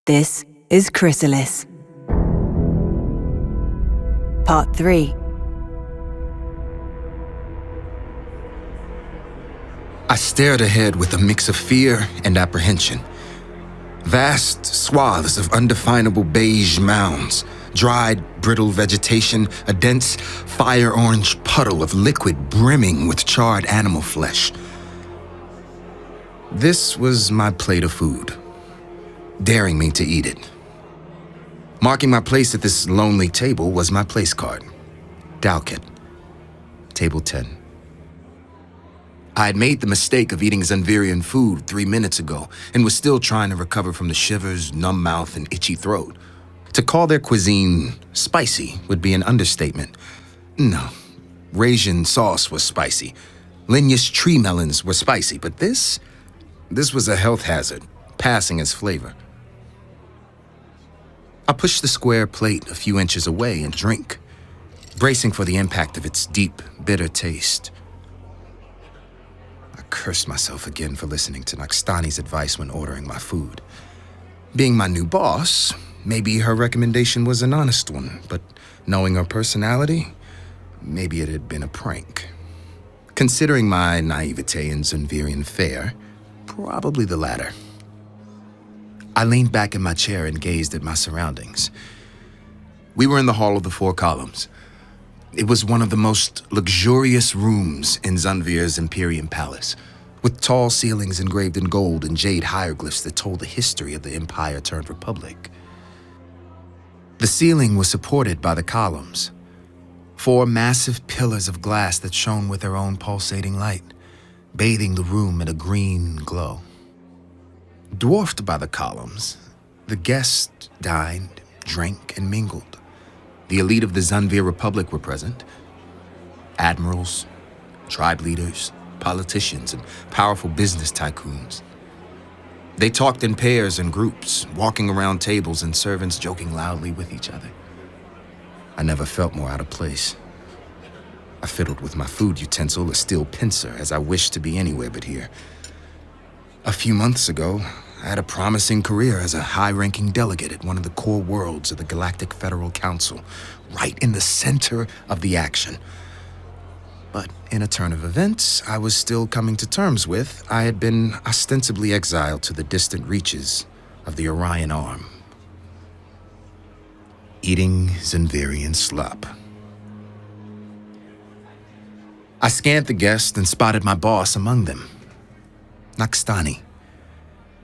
This is CHRYSALIS. Part 3. I stared ahead with a mix of fear and apprehension. Vast swaths of undefinable beige mounds, dried, brittle vegetation, a dense, fire-orange puddle of liquid brimming with charred animal flesh. This was my plate of food, daring me to eat it. Marking my place at this lonely table was my place card. Daoket, table 10. I had made the mistake of eating Xunvirian food 3 minutes ago and was still trying to recover from the shivers, numb mouth, and itchy throat. To call their cuisine spicy would be an understatement. No, Raisin sauce was spicy. Linus tree melons were spicy, but this was a health hazard, passing as flavor. I pushed the square plate a few inches away and drank, bracing for the impact of its deep, bitter taste. I cursed myself again for listening to Nakstani's advice when ordering my food. Being my new boss, maybe her recommendation was an honest one, but knowing her personality, maybe it had been a prank. Considering my naivete in Xunvirian fare, probably the latter. I leaned back in my chair and gazed at my surroundings. We were in the Hall of the Four Columns. It was one of the most luxurious rooms in Xunvir's Imperium Palace, with tall ceilings engraved in gold and jade hieroglyphs that told the history of the Empire turned Republic. The ceiling was supported by the columns, 4 massive pillars of glass that shone with their own pulsating light, bathing the room in a green glow. Dwarfed by the columns, the guests dined, drank, and mingled. The elite of the Xunvir Republic were present. Admirals, tribe leaders, politicians, and powerful business tycoons. They talked in pairs and groups, walking around tables and servants joking loudly with each other. I never felt more out of place. I fiddled with my food utensil, a steel pincer, as I wished to be anywhere but here. A few months ago, I had a promising career as a high-ranking delegate at one of the core worlds of the Galactic Federal Council, right in the center of the action. But in a turn of events I was still coming to terms with, I had been ostensibly exiled to the distant reaches of the Orion Arm. Eating Xunvirian slop. I scanned the guests and spotted my boss among them, Nakstani.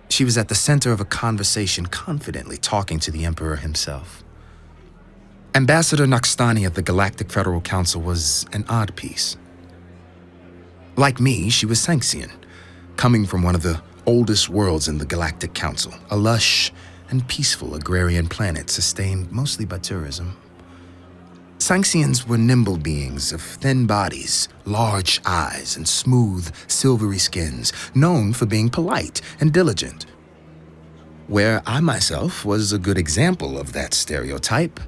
She was at the center of a conversation, confidently talking to the Emperor himself. Ambassador Nakstani of the Galactic Federal Council was an odd piece. Like me, she was Sanxian, coming from one of the oldest worlds in the Galactic Council, a lush and peaceful agrarian planet sustained mostly by tourism. Sanxians were nimble beings of thin bodies, large eyes, and smooth, silvery skins, known for being polite and diligent. Where I myself was a good example of that stereotype,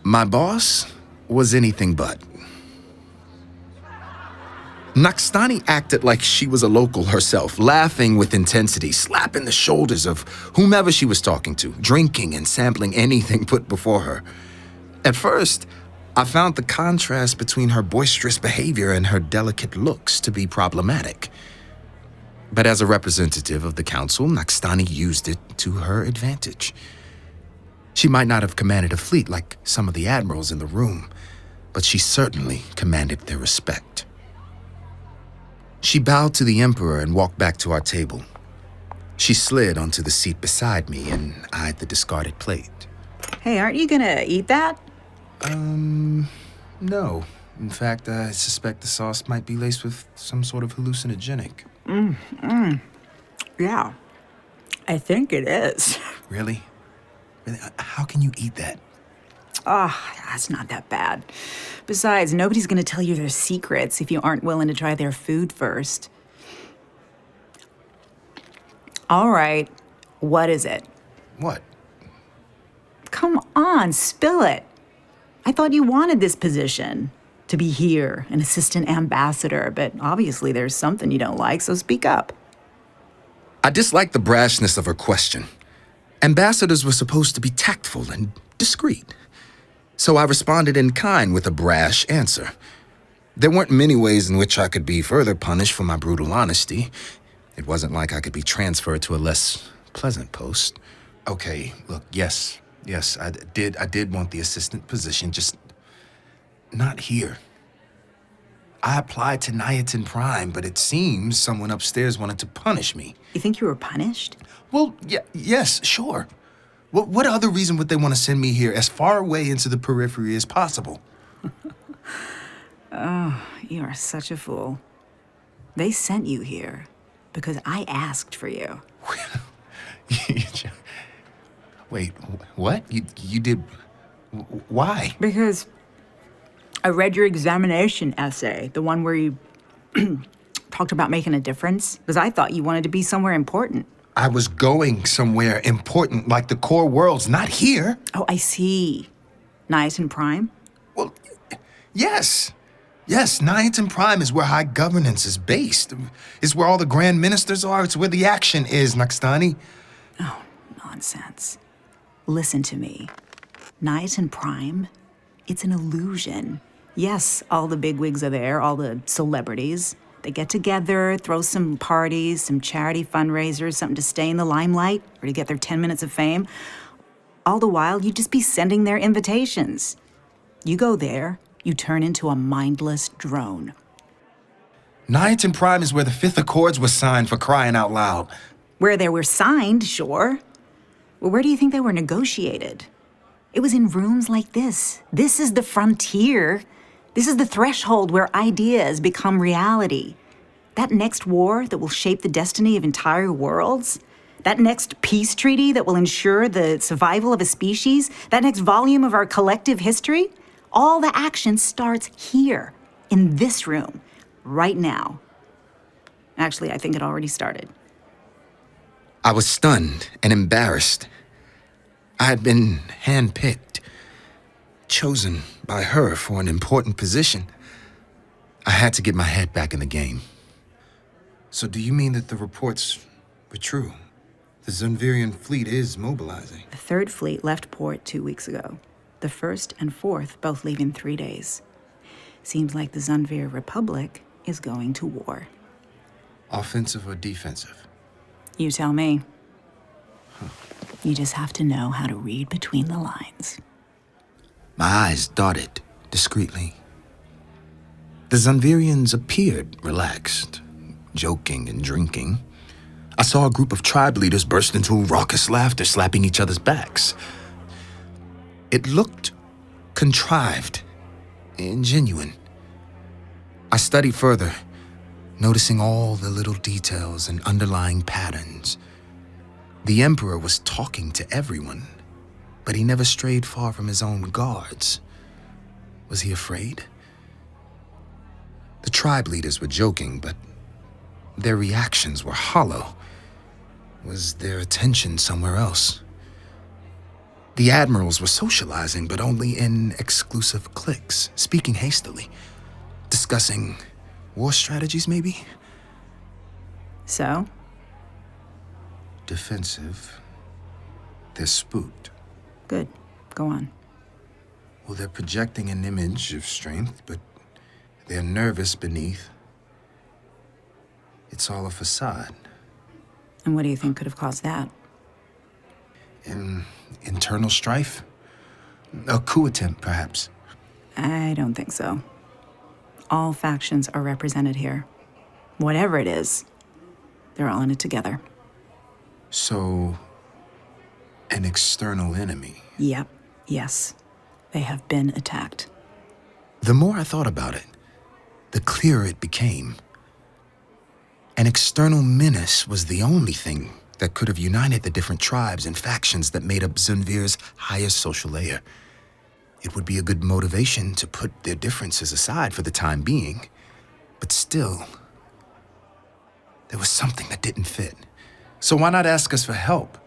my boss was anything but. Nakstani acted like she was a local herself, laughing with intensity, slapping the shoulders of whomever she was talking to, drinking and sampling anything put before her. At first, I found the contrast between her boisterous behavior and her delicate looks to be problematic. But as a representative of the council, Nakstani used it to her advantage. She might not have commanded a fleet like some of the admirals in the room, but she certainly commanded their respect. She bowed to the Emperor and walked back to our table. She slid onto the seat beside me and eyed the discarded plate. Hey, aren't you gonna eat that? No. In fact, I suspect the sauce might be laced with some sort of hallucinogenic. Yeah, I think it is. Really? Really? How can you eat that? That's not that bad. Besides, nobody's gonna tell you their secrets if you aren't willing to try their food first. All right, what is it? What? Come on, spill it. I thought you wanted this position, to be here, an assistant ambassador, but obviously there's something you don't like, so speak up. I disliked the brashness of her question. Ambassadors were supposed to be tactful and discreet. So I responded in kind with a brash answer. There weren't many ways in which I could be further punished for my brutal honesty. It wasn't like I could be transferred to a less pleasant post. Okay, look, yes, I did want the assistant position, just not here. I applied to Niatin Prime, but it seems someone upstairs wanted to punish me. You think you were punished? Well, yes, sure. What other reason would they want to send me here as far away into the periphery as possible? Oh, you are such a fool. They sent you here because I asked for you. Wait, what? You did... Why? Because I read your examination essay, the one where you talked about making a difference, because I thought you wanted to be somewhere important. I was going somewhere important, like the core worlds, not here. Oh, I see. Niatin Prime? Well, yes. Yes, Niatin Prime is where high governance is based. It's where all the grand ministers are. It's where the action is, Nakstani. Oh, nonsense. Listen to me. Niatin Prime, it's an illusion. Yes, all the bigwigs are there, all the celebrities. They get together, throw some parties, some charity fundraisers, something to stay in the limelight or to get their 10 minutes of fame. All the while, you'd just be sending their invitations. You go there, you turn into a mindless drone. Niatin Prime is where the Fifth Accords was signed, for crying out loud. Where they were signed, sure. Well, where do you think they were negotiated? It was in rooms like this. This is the frontier. This is the threshold where ideas become reality. That next war that will shape the destiny of entire worlds, that next peace treaty that will ensure the survival of a species, that next volume of our collective history, all the action starts here, in this room, right now. Actually, I think it already started. I was stunned and embarrassed. I had been handpicked, chosen by her for an important position. I had to get my head back in the game. So do you mean that the reports were true? The Xunvirian fleet is mobilizing? The Third Fleet left port 2 weeks ago. The First and Fourth both leave in 3 days. Seems like the Xunvir Republic is going to war. Offensive or defensive? You tell me. You just have to know how to read between the lines. My eyes darted discreetly. The Xunvirians appeared relaxed, joking and drinking. I saw a group of tribe leaders burst into raucous laughter, slapping each other's backs. It looked contrived and genuine. I studied further, noticing all the little details and underlying patterns. The Emperor was talking to everyone, but he never strayed far from his own guards. Was he afraid? The tribe leaders were joking, but their reactions were hollow. Was their attention somewhere else? The admirals were socializing, but only in exclusive cliques, speaking hastily, discussing war strategies, maybe? So? Defensive. They're spooked. Good. Go on. Well, they're projecting an image of strength, but they're nervous beneath. It's all a facade. And what do you think could have caused that? Internal strife? A coup attempt, perhaps? I don't think so. All factions are represented here. Whatever it is, they're all in it together. So, an external enemy? Yep. Yes. They have been attacked. The more I thought about it, the clearer it became. An external menace was the only thing that could have united the different tribes and factions that made up Xunvir's highest social layer. It would be a good motivation to put their differences aside for the time being, but still, there was something that didn't fit. So why not ask us for help?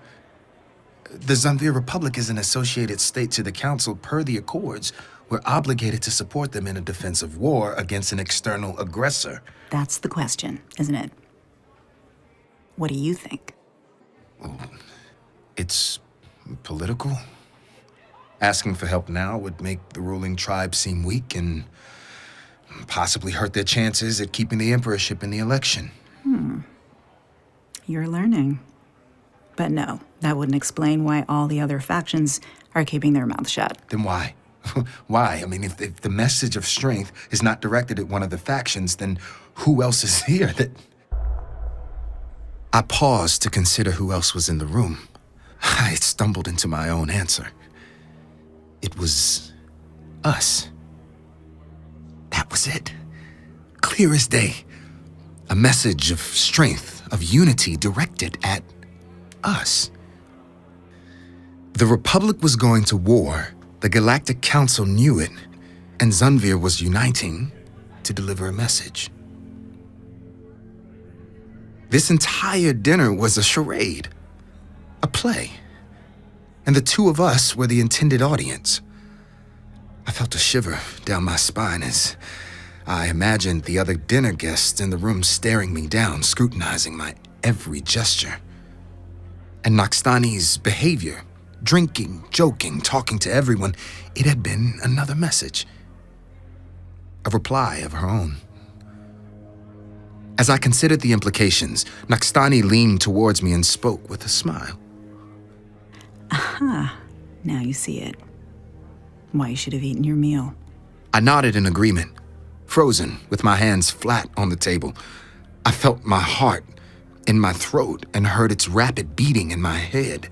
The Xunvir Republic is an associated state to the Council per the Accords. We're obligated to support them in a defensive war against an external aggressor. That's the question, isn't it? What do you think? It's Political? Asking for help now would make the ruling tribe seem weak and possibly hurt their chances at keeping the emperorship in the election. You're learning. But no, that wouldn't explain why all the other factions are keeping their mouths shut. Then why? Why? I mean, if the message of strength is not directed at one of the factions, then who else is here that... I paused to consider who else was in the room. I stumbled into my own answer. It was us. That was it. Clear as day. A message of strength, of unity directed at us. The Republic was going to war. The Galactic Council knew it, and Xunvir was uniting to deliver a message. This entire dinner was a charade, a play, and the two of us were the intended audience. I felt a shiver down my spine as I imagined the other dinner guests in the room staring me down, scrutinizing my every gesture. And Nakstani's behavior, drinking, joking, talking to everyone, it had been another message. A reply of her own. As I considered the implications, Nakstani leaned towards me and spoke with a smile. Aha, now you see it. Why you should have eaten your meal. I nodded in agreement, frozen with my hands flat on the table. I felt my heart in my throat and heard its rapid beating in my head.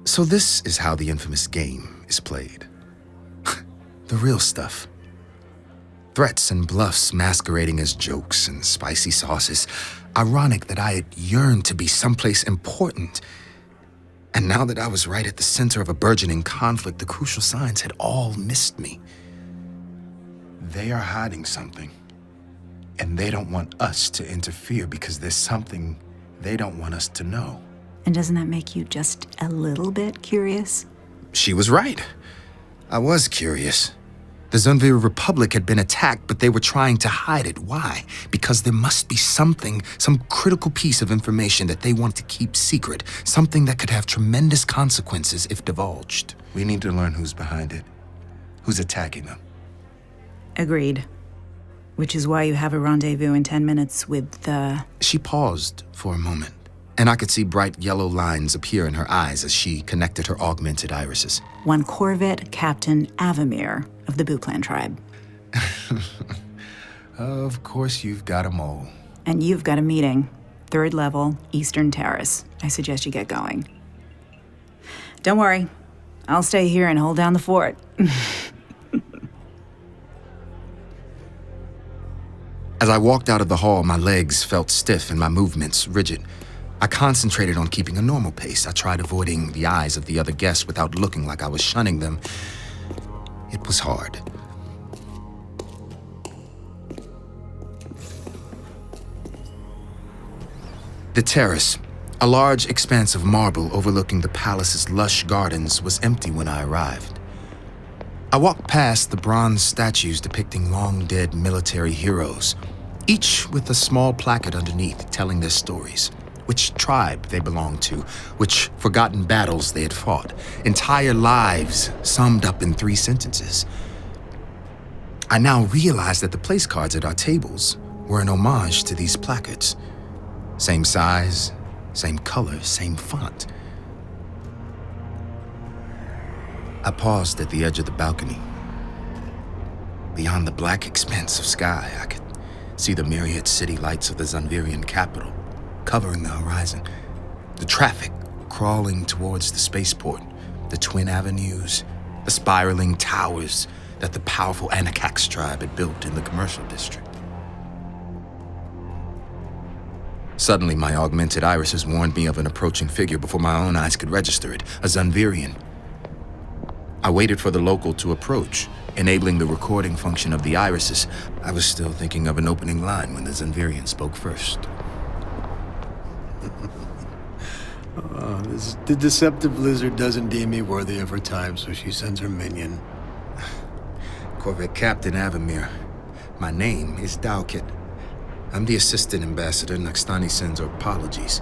So this is how the infamous game is played. The real stuff. Threats and bluffs masquerading as jokes and spicy sauces. Ironic that I had yearned to be someplace important. And now that I was right at the center of a burgeoning conflict, the crucial signs had all missed me. They are hiding something. And they don't want us to interfere because there's something they don't want us to know. And doesn't that make you just a little bit curious? She was right. I was curious. The Xunvirian Republic had been attacked, but they were trying to hide it. Why? Because there must be something, some critical piece of information that they want to keep secret, something that could have tremendous consequences if divulged. We need to learn who's behind it, who's attacking them. Agreed. Which is why you have a rendezvous in 10 minutes with the... She paused for a moment, and I could see bright yellow lines appear in her eyes as she connected her augmented irises. One Corvette Captain Avamir of the Buclan tribe. Of course you've got 'em all. And you've got a meeting. 3rd level, Eastern Terrace. I suggest you get going. Don't worry. I'll stay here and hold down the fort. As I walked out of the hall, my legs felt stiff and my movements rigid. I concentrated on keeping a normal pace. I tried avoiding the eyes of the other guests without looking like I was shunning them. It was hard. The terrace, a large expanse of marble overlooking the palace's lush gardens, was empty when I arrived. I walked past the bronze statues depicting long-dead military heroes, each with a small placard underneath telling their stories, which tribe they belonged to, which forgotten battles they had fought, entire lives summed up in 3 sentences. I now realized that the place cards at our tables were an homage to these placards. Same size, same color, same font. I paused at the edge of the balcony. Beyond the black expanse of sky, I could see the myriad city lights of the Xunvirian capital covering the horizon. The traffic crawling towards the spaceport, the twin avenues, the spiraling towers that the powerful Anakax tribe had built in the commercial district. Suddenly, my augmented irises warned me of an approaching figure before my own eyes could register it, a Xunvirian. I waited for the local to approach, enabling the recording function of the irises. I was still thinking of an opening line when the Xunvirian spoke first. The deceptive lizard doesn't deem me worthy of her time, so she sends her minion. Corvette Captain Avamir. My name is Daoket. I'm the assistant ambassador. Nakstani sends her apologies.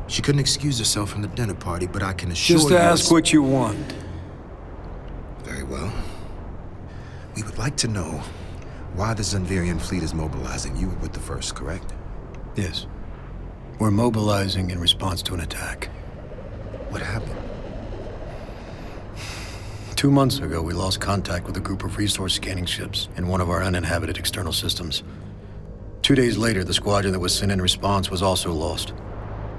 She couldn't excuse herself from the dinner party, but I can assure you... Just ask what you want. Very well. We would like to know why the Xunvirian fleet is mobilizing. You were with the first, correct? Yes. We're mobilizing in response to an attack. What happened? 2 months ago, we lost contact with a group of resource scanning ships in one of our uninhabited external systems. 2 days later, the squadron that was sent in response was also lost,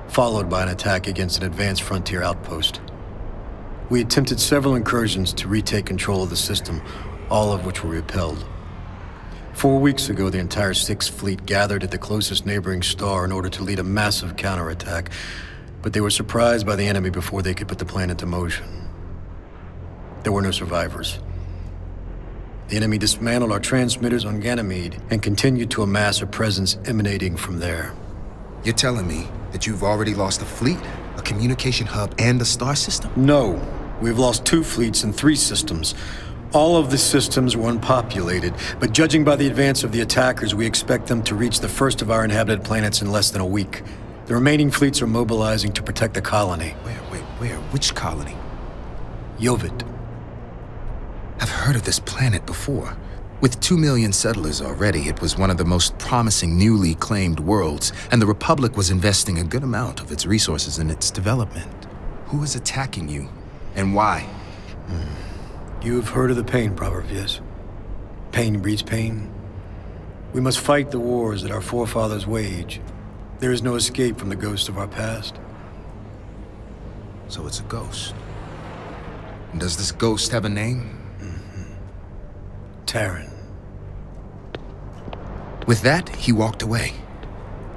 followed by an attack against an advanced frontier outpost. We attempted several incursions to retake control of the system, all of which were repelled. 4 weeks ago, the entire Sixth Fleet gathered at the closest neighboring star in order to lead a massive counterattack, but they were surprised by the enemy before they could put the plan into motion. There were no survivors. The enemy dismantled our transmitters on Ganymede and continued to amass a presence emanating from there. You're telling me that you've already lost a fleet, a communication hub, and a star system? No. We've lost 2 fleets and 3 systems. All of the systems were unpopulated, but judging by the advance of the attackers, we expect them to reach the first of our inhabited planets in less than a week. The remaining fleets are mobilizing to protect the colony. Where? Which colony? Yovet. I've heard of this planet before. With 2 million settlers already, it was one of the most promising newly claimed worlds, and the Republic was investing a good amount of its resources in its development. Who is attacking you, and why? You've heard of the pain proverb, yes? Pain breeds pain. We must fight the wars that our forefathers wage. There is no escape from the ghost of our past. So it's a ghost. And does this ghost have a name? Terran. With that, he walked away,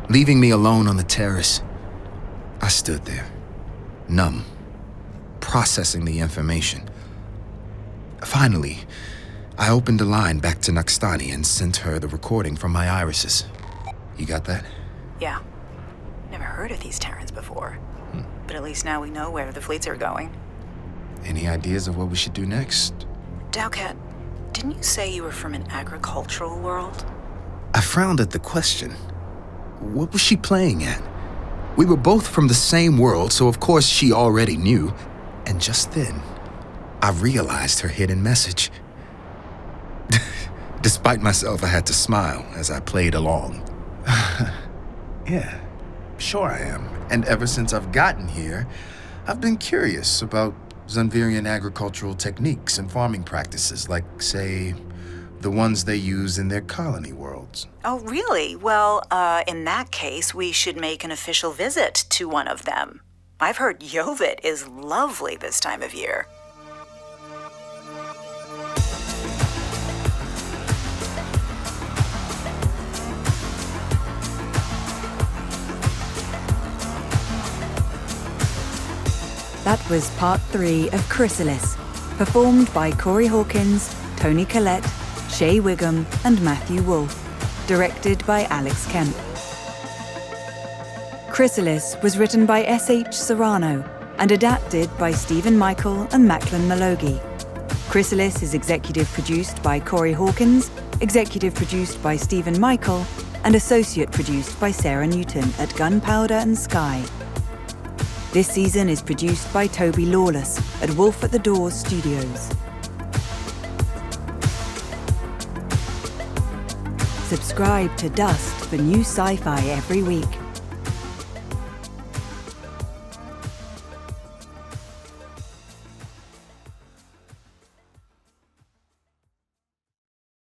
leaving me alone on the terrace. I stood there, numb, processing the information. Finally, I opened a line back to Nakstani and sent her the recording from my irises. You got that? Yeah. Never heard of these Terrans before. But at least now we know where the fleets are going. Any ideas of what we should do next? Daoket, didn't you say you were from an agricultural world? I frowned at the question. What was she playing at? We were both from the same world, so of course she already knew. And just then, I realized her hidden message. Despite myself, I had to smile as I played along. Yeah, sure I am. And ever since I've gotten here, I've been curious about Xunvirian agricultural techniques and farming practices, like, say, the ones they use in their colony worlds. Oh, really? Well, in that case, we should make an official visit to one of them. I've heard Yovet is lovely this time of year. That was part 3 of Chrysalis, performed by Corey Hawkins, Toni Collette, Shea Whigham, and Matthew Wolfe, directed by Alex Kemp. Chrysalis was written by SH Serrano and adapted by Stephen Michael and Macklen Makhloghi. Chrysalis is executive produced by Corey Hawkins, executive produced by Stephen Michael, and associate produced by Sarah Newton at Gunpowder and Sky. This season is produced by Toby Lawless at Wolf at the Doors Studios. Subscribe to Dust for new sci-fi every week.